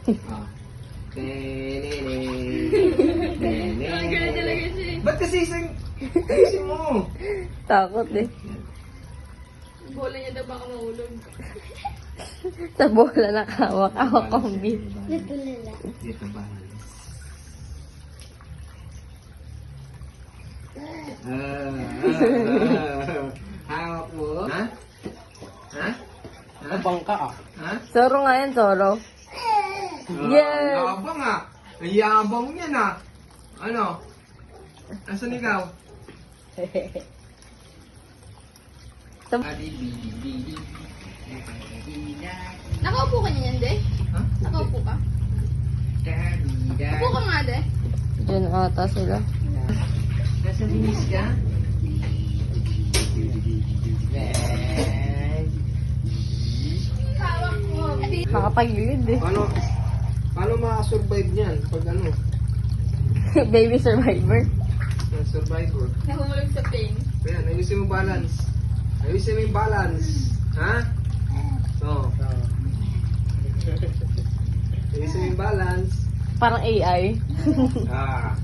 Ah. Ba't kasi isang mo? Takot eh. Bola niya daw baka mahulog. Sa bola nakawak-awak kong beef. Dito ba? Hawak mo? Ha? Ha? Ha? Bangka ah. Ha? Soro nga yan, Soro. Yes! Yabang ah! Ang yabang niya na! Ano? Asan ikaw? Nakaupo ka niyan, de? Ha? Nakaupo ka? Upo ka nga, de. Diyan ata sila. Nasa binis ka? Hawak mo. Nakapagilid eh. Paano makasurvive niyan pag ano? Baby survivor. Survivor. Nahulog sa pain. Ayan, ayusin mo balance. Ayusin mo yung balance. Ha? Oo. Ayusin mo yung balance. Parang AI. Ah.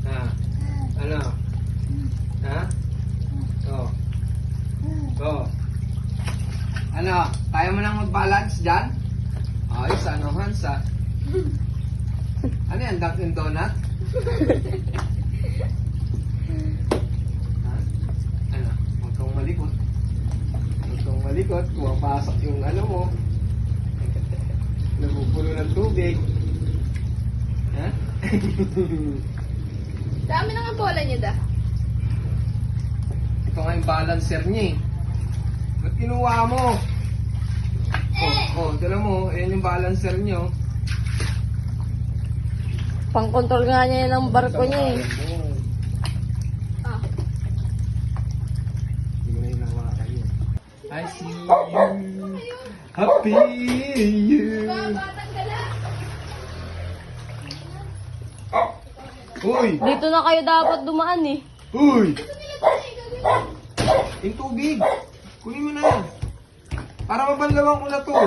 Ah. Ano? Ha? Oo. Oo. Ano? Kaya mo nang mag-balance dyan? Ayos, ano, Hans, ah? Ano yan, Dunkin' Donut? Ha? Ano? Huwag kang malikot. Huwag kang malikot. Pumapasok yung ano mo. Nabupulo ng tubig. Ha? Dami na nga bola niya, da. Ito nga yung balancer niya eh. Ba't kinuha mo? Tala mo, ayan yung balancer niyo. Pang-control nga niya yan ng barko niya eh. Ah. Hindi mo na hinawakan yun. I see you. Happy you. Batang gala. Uy! Dito na kayo dapat dumaan eh. Uy! Yung tubig. Kunin mo na yan. Para mabanlawan ko na to.